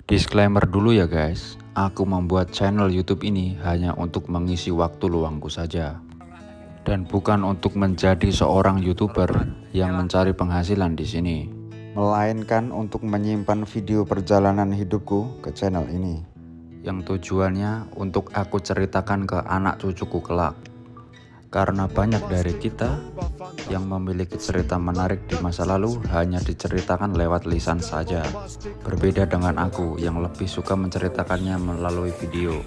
Disclaimer dulu ya guys, aku membuat channel YouTube ini hanya untuk mengisi waktu luangku saja. Dan bukan untuk menjadi seorang YouTuber yang mencari penghasilan di sini, melainkan untuk menyimpan video perjalanan hidupku ke channel ini, yang tujuannya untuk aku ceritakan ke anak cucuku kelak. Karena banyak dari kita yang memiliki cerita menarik di masa lalu hanya diceritakan lewat lisan saja. Berbeda dengan aku yang lebih suka menceritakannya melalui video.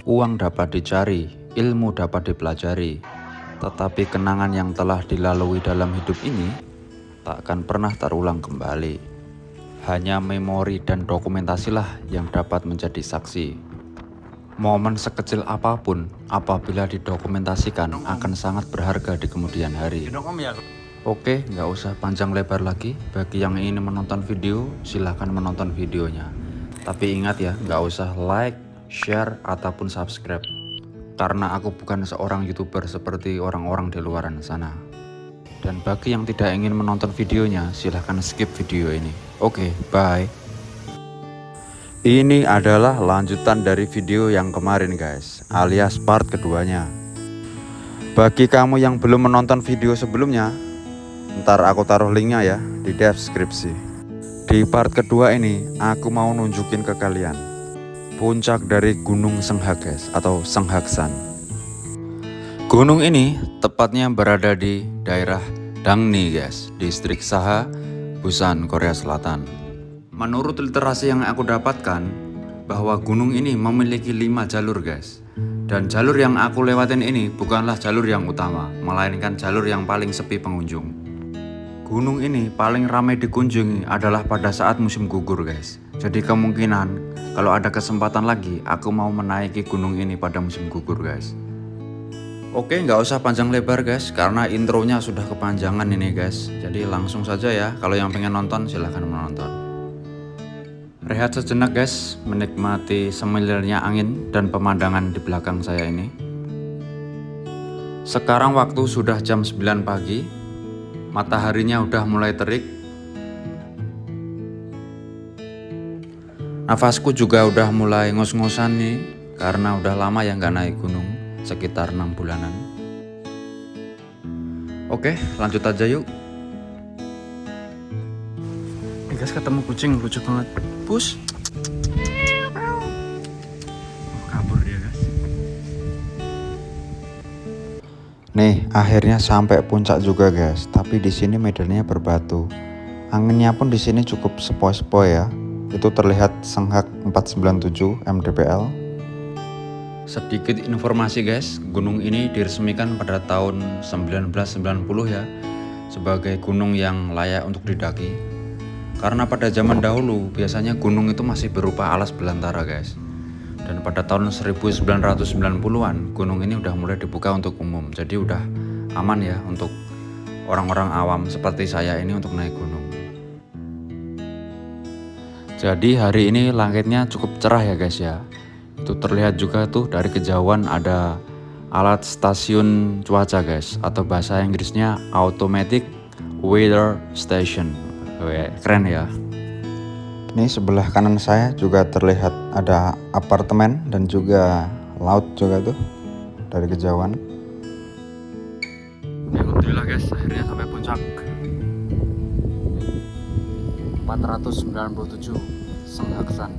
Uang dapat dicari, ilmu dapat dipelajari, tetapi kenangan yang telah dilalui dalam hidup ini tak akan pernah terulang kembali. Hanya memori dan dokumentasilah yang dapat menjadi saksi. Momen sekecil apapun apabila didokumentasikan akan sangat berharga di kemudian hari. Oke, nggak usah panjang lebar lagi. Bagi yang ingin menonton video, silahkan menonton videonya. Tapi ingat ya, nggak usah like, share, ataupun subscribe. Karena aku bukan seorang YouTuber seperti orang-orang di luar sana. Dan bagi yang tidak ingin menonton videonya, silahkan skip video ini. Oke, bye. Ini adalah lanjutan dari video yang kemarin guys, alias part keduanya. Bagi kamu yang belum menonton video sebelumnya, ntar aku taruh linknya ya di deskripsi. Di part kedua ini, aku mau nunjukin ke kalian puncak dari Gunung Senghak guys, atau Senghaksan. Gunung ini tepatnya berada di daerah Dangni guys, distrik Saha, Busan, Korea Selatan. Menurut literasi yang aku dapatkan, bahwa gunung ini memiliki 5 jalur guys. Dan jalur yang aku lewatin ini bukanlah jalur yang utama, melainkan jalur yang paling sepi pengunjung. Gunung ini paling ramai dikunjungi adalah pada saat musim gugur guys. Jadi kemungkinan kalau ada kesempatan lagi, aku mau menaiki gunung ini pada musim gugur guys. Oke, nggak usah panjang lebar guys, karena intronya sudah kepanjangan ini guys. Jadi langsung saja ya, kalau yang pengen nonton silahkan menonton. Rehat sejenak guys, menikmati semilirnya angin dan pemandangan di belakang saya ini. Sekarang waktu sudah jam 9 pagi, mataharinya udah mulai terik. Nafasku juga udah mulai ngos-ngosan nih, karena udah lama ya nggak naik gunung, sekitar 6 bulanan. Oke, lanjut aja yuk. Guys, ketemu kucing lucu banget. Pus. Kabur dia guys. Nih, akhirnya sampai puncak juga guys. Tapi di sini medannya berbatu. Anginnya pun di sini cukup sepoi-sepoi ya. Itu terlihat Senghak 497 mdpl. Sedikit informasi guys, gunung ini diresmikan pada tahun 1990 ya, sebagai gunung yang layak untuk didaki. Karena pada zaman dahulu biasanya gunung itu masih berupa alas belantara guys. Dan pada tahun 1990-an gunung ini udah mulai dibuka untuk umum. Jadi udah aman ya untuk orang-orang awam seperti saya ini untuk naik gunung. Jadi hari ini langitnya cukup cerah ya guys ya. Itu terlihat juga tuh dari kejauhan ada alat stasiun cuaca guys, atau bahasa Inggrisnya Automatic Weather Station. Keren ya. Ini sebelah kanan saya juga terlihat ada apartemen dan juga laut juga tuh dari kejauhan. Alhamdulillah guys, akhirnya sampai puncak. 497 Senghaksan.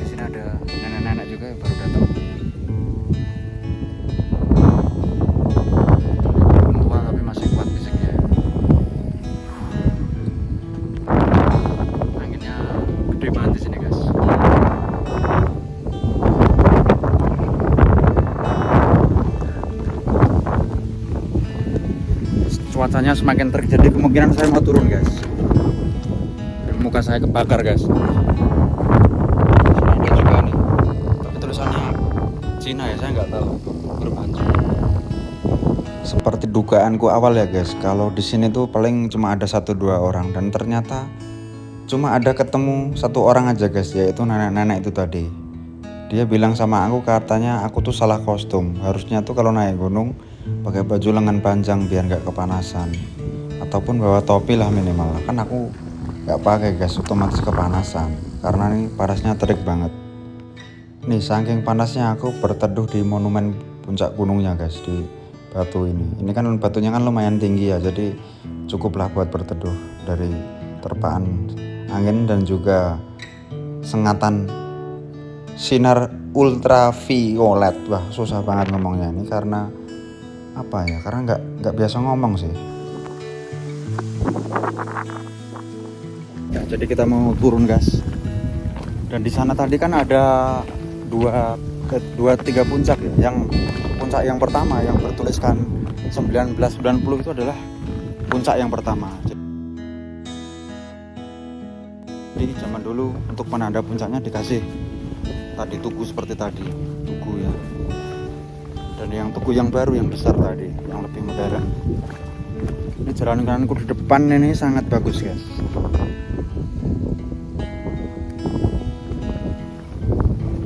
Di sini ada nenek-nenek juga yang baru datang. Cuacanya semakin terik, jadi kemungkinan saya mau turun guys. Muka saya kebakar guys. Ada juga nih, tapi tulisannya Cina ya, saya nggak tahu. Grup anjing. Seperti dugaanku awal ya guys, kalau di sini tuh paling cuma ada 1-2 orang, dan ternyata cuma ada ketemu 1 orang aja guys, yaitu nenek-nenek itu tadi. Dia bilang sama aku, katanya aku tuh salah kostum. Harusnya tuh kalau naik gunung pakai baju lengan panjang biar nggak kepanasan. ataupun bawa topi lah minimal. Kan aku nggak pakai guys, otomatis kepanasan karena ini parasnya terik banget. Nih saking panasnya aku berteduh di monumen puncak gunungnya guys, di batu ini. Ini kan batunya kan lumayan tinggi ya, jadi cukuplah buat berteduh dari terpaan angin dan juga sengatan sinar ultraviolet. Wah susah banget ngomongnya ini karena apa ya, karena nggak biasa ngomong sih ya. Jadi kita mau turun guys, dan di sana tadi kan ada tiga puncak ya. Yang puncak yang pertama yang bertuliskan 1990 itu adalah puncak yang pertama. Jadi zaman dulu untuk penanda puncaknya dikasih tadi tugu seperti tadi, tugu ya. Dan yang tugu yang baru yang besar tadi, yang lebih modern. Ini jalan kananku di depan ini sangat bagus guys.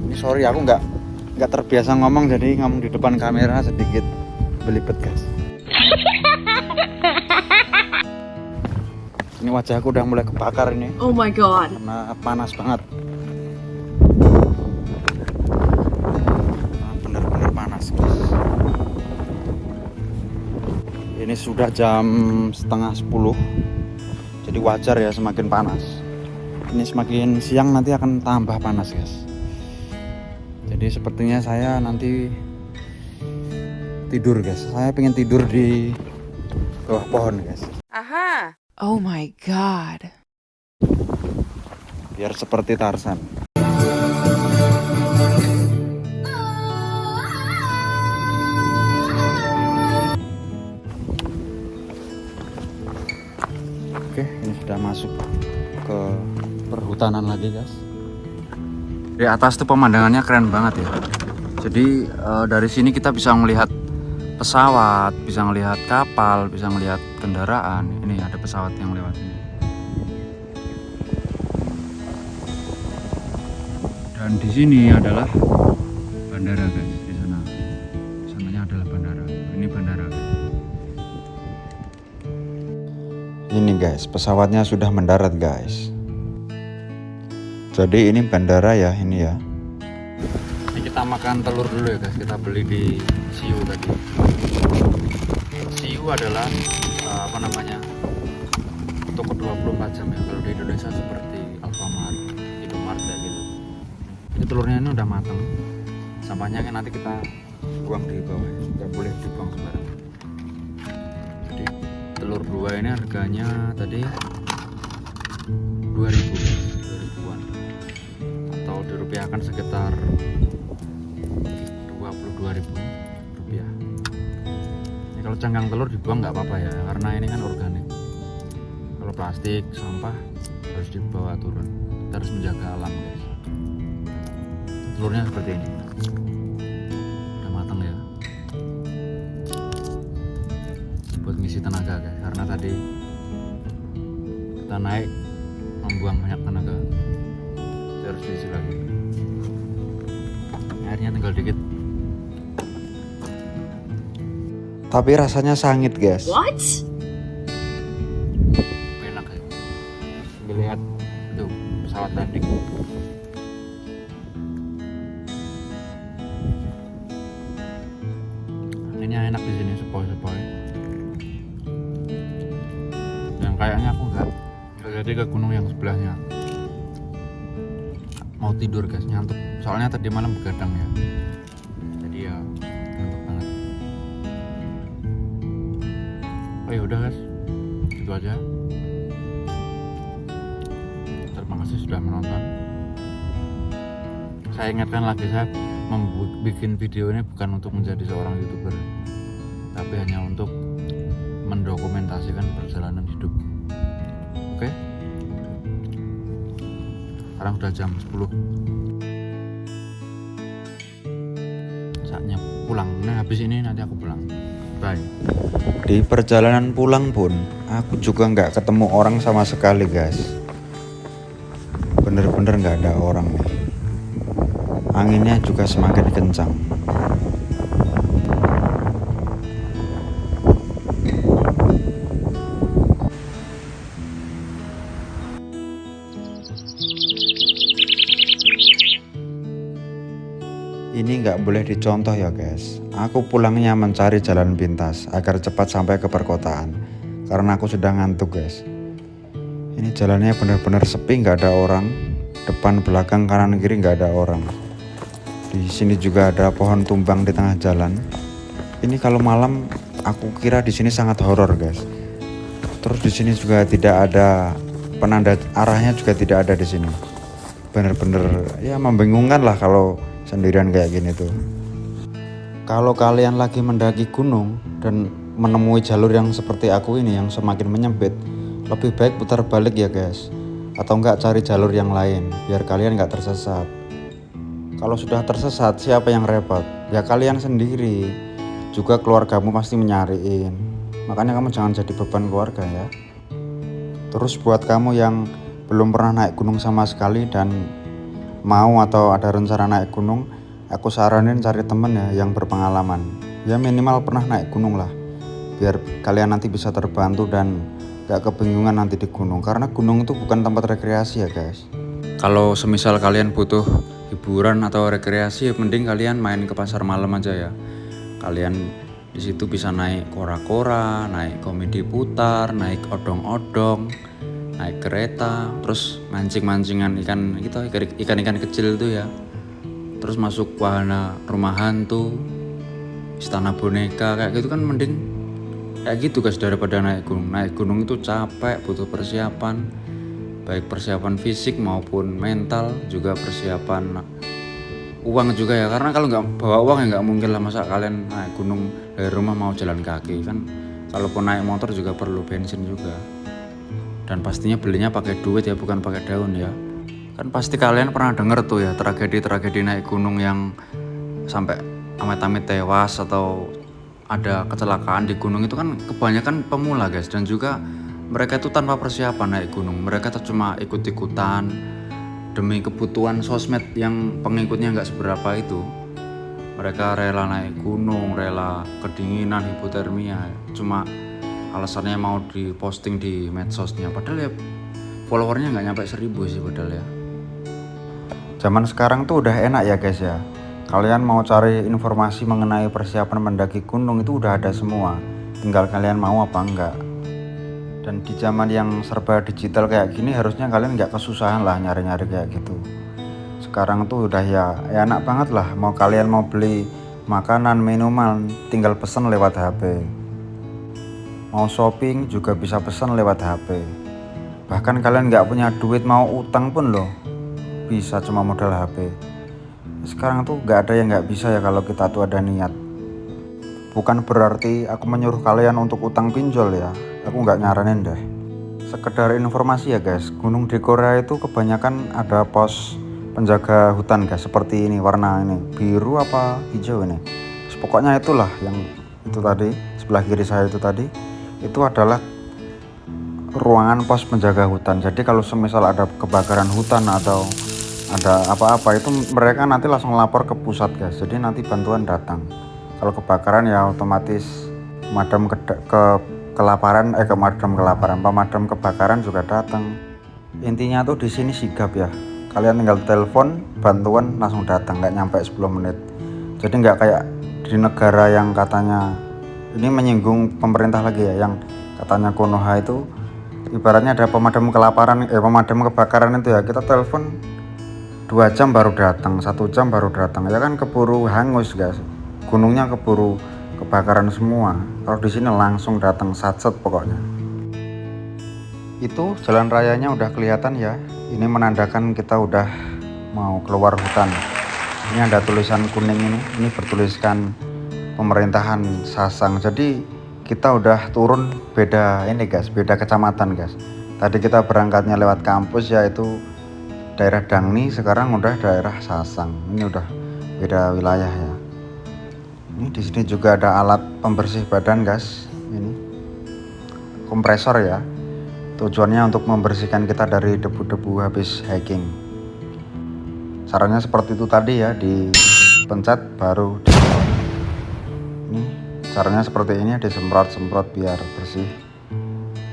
Ini sorry aku nggak terbiasa ngomong, jadi ngomong di depan kamera sedikit belibet guys. Ini wajahku udah mulai kebakar ini. Oh my god. Karena panas banget. Bener-bener panas guys. Ini sudah jam 9:30, jadi wajar ya semakin panas. Ini semakin siang nanti akan tambah panas guys. Jadi sepertinya saya nanti tidur guys. Saya pengen tidur di bawah pohon guys. Aha. Oh my god. Biar seperti Tarzan. Oke, ini sudah masuk ke perhutanan lagi guys. Di atas tuh pemandangannya keren banget ya. Jadi dari sini kita bisa melihat pesawat, bisa melihat kapal, bisa melihat kendaraan. Ini ada pesawat yang lewat ini. Dan di sini adalah bandara guys. Di sana, sananya adalah bandara. Ini bandara guys. Ini guys, pesawatnya sudah mendarat guys. Jadi ini bandara ya, ini ya. Ini kita makan telur dulu ya guys. Kita beli di Siu tadi. Siu adalah toko 24 jam ya. Kalau di Indonesia seperti Alfamart, Indomart kayak gitu. Ini telurnya ini udah matang. Sampahnya kan nanti kita buang di bawah ya. Nggak boleh dibuang sembarangan. Jadi telur dua ini harganya tadi 2000-an, atau dirupiahkan sekitar 22.000 rupiah. Ini kalau cangkang telur dibuang nggak apa-apa ya, karena ini kan organik. Kalau plastik sampah harus dibawa turun. Kita harus menjaga alam guys. Telurnya seperti ini, udah matang ya, buat ngisi tenaga guys, karena tadi kita naik membuang banyak tenaga. Kita harus diisi lagi. Airnya tinggal dikit, tapi rasanya sangit guys. What? Enak ya. Lihat tuh pesawat landing. Anginnya enak di sini, sepoi-sepoi. Dan kayaknya aku nggak jadi ke gunung yang sebelahnya. Mau tidur guys, nyantuk. Soalnya tadi malam begadang ya. Jadi ya ngantuk banget. Oh ya udah guys, itu aja. Terima kasih sudah menonton. Saya ingatkan lagi, saya bikin video ini bukan untuk menjadi seorang YouTuber, tapi hanya untuk mendokumentasikan perjalanan hidup. Oke? Sekarang sudah jam 10. Saatnya pulang. Nah, habis ini nanti aku pulang. Bye. Di perjalanan pulang pun aku juga nggak ketemu orang sama sekali guys. Bener-bener nggak ada orang nih. Anginnya juga semakin kencang. Ini nggak boleh dicontoh ya guys. Aku pulangnya mencari jalan pintas agar cepat sampai ke perkotaan. Karena aku sudah ngantuk guys. Ini jalannya benar-benar sepi, nggak ada orang. Depan, belakang, kanan, kiri nggak ada orang. Di sini juga ada pohon tumbang di tengah jalan. Ini kalau malam aku kira di sini sangat horor guys. Terus di sini juga tidak ada penanda arahnya, juga tidak ada di sini. Bener-bener ya membingungkan lah kalau sendirian kayak gini tuh. Kalau kalian lagi mendaki gunung dan menemui jalur yang seperti aku ini yang semakin menyempit, lebih baik putar balik ya guys. Atau enggak cari jalur yang lain biar kalian enggak tersesat. Kalau sudah tersesat siapa yang repot? Ya kalian sendiri. Juga keluargamu pasti menyariin. Makanya kamu jangan jadi beban keluarga ya. Terus buat kamu yang belum pernah naik gunung sama sekali dan mau atau ada rencana naik gunung, aku saranin cari temen ya yang berpengalaman. Ya minimal pernah naik gunung lah. Biar kalian nanti bisa terbantu dan gak kebingungan nanti di gunung. Karena gunung itu bukan tempat rekreasi ya guys. Kalau semisal kalian butuh hiburan atau rekreasi, ya mending kalian main ke pasar malam aja ya. Kalian di situ bisa naik kora-kora, naik komedi putar, naik odong-odong, naik kereta, terus mancing-mancingan ikan gitu, ikan-ikan kecil itu ya. Terus masuk wahana rumah hantu, istana boneka kayak gitu kan mending kayak gitu guys daripada naik gunung. Naik gunung itu capek, butuh persiapan, baik persiapan fisik maupun mental, juga persiapan uang juga ya. Karena kalau nggak bawa uang ya nggak mungkin lah masa kalian naik gunung dari rumah mau jalan kaki kan. Kalaupun naik motor juga perlu bensin juga. Dan pastinya belinya pakai duit ya, bukan pakai daun ya. Kan pasti kalian pernah denger tuh ya tragedi-tragedi naik gunung yang sampai amit-amit tewas atau ada kecelakaan di gunung itu kan kebanyakan pemula guys. Dan juga mereka itu tanpa persiapan naik gunung. Mereka tuh cuma ikut-ikutan demi kebutuhan sosmed yang pengikutnya nggak seberapa itu. Mereka rela naik gunung, rela kedinginan, hipotermia, cuma alasannya mau diposting di medsosnya. Padahal ya followernya nggak nyampe 1000 sih padahal ya. Zaman sekarang tuh udah enak ya guys ya. Kalian mau cari informasi mengenai persiapan mendaki gunung itu udah ada semua. Tinggal kalian mau apa enggak. Dan di zaman yang serba digital kayak gini harusnya kalian nggak kesusahan lah nyari-nyari kayak gitu. Sekarang tuh udah ya enak banget lah. Mau kalian mau beli makanan, minuman, tinggal pesen lewat HP. Mau shopping juga bisa pesan lewat HP. Bahkan kalian nggak punya duit mau utang pun loh, bisa cuma modal HP. Sekarang tuh nggak ada yang nggak bisa ya kalau kita tuh ada niat. Bukan berarti aku menyuruh kalian untuk utang pinjol ya. Aku nggak nyaranin deh. Sekedar informasi ya guys, gunung di Korea itu kebanyakan ada pos penjaga hutan guys. Seperti ini, warna ini biru apa hijau ini. Pokoknya itulah yang itu tadi, sebelah kiri saya itu tadi. Itu adalah ruangan pos penjaga hutan. Jadi kalau semisal ada kebakaran hutan atau ada apa-apa itu mereka nanti langsung lapor ke pusat guys. Jadi nanti bantuan datang. Kalau kebakaran ya otomatis pemadam pemadam kebakaran juga datang. Intinya tuh di sini sigap ya. Kalian tinggal telepon, bantuan langsung datang, nggak nyampe 10 menit. Jadi nggak kayak di negara yang katanya ini menyinggung pemerintah lagi ya, yang katanya Konoha itu ibaratnya ada pemadam kebakaran itu ya, kita telepon 2 jam baru datang, 1 jam baru datang, ya kan keburu hangus guys, gunungnya keburu kebakaran semua. Kalau di sini langsung datang satset pokoknya. Itu jalan rayanya udah kelihatan ya, ini menandakan kita udah mau keluar hutan. Ini ada tulisan kuning ini bertuliskan pemerintahan Sasang. Jadi kita udah turun beda ini guys, beda kecamatan guys. Tadi kita berangkatnya lewat kampus yaitu daerah Dangni, sekarang udah daerah Sasang. Ini udah beda wilayah ya. Ini di sini juga ada alat pembersih badan guys. Ini kompresor ya. Tujuannya untuk membersihkan kita dari debu-debu habis hiking. Caranya seperti itu tadi ya, dipencet baru ini caranya seperti ini, disemprot-semprot biar bersih.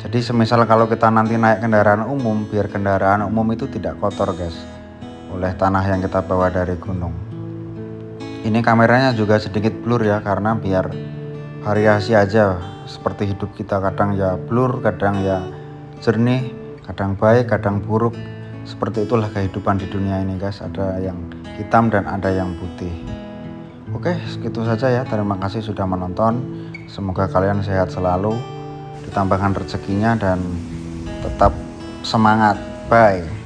Jadi Jadi semisal kalau kita nanti naik kendaraan umum, biar kendaraan umum itu tidak kotor guys oleh tanah yang kita bawa dari gunung. Ini kameranya juga sedikit blur ya, karena biar variasi aja seperti hidup kita, kadang ya blur, kadang ya jernih, kadang baik, kadang buruk. Seperti itulah kehidupan di dunia ini guys, ada yang hitam dan ada yang putih. Oke, segitu saja ya. Terima kasih sudah menonton. Semoga kalian sehat selalu, ditambahkan rezekinya, dan tetap semangat. Bye.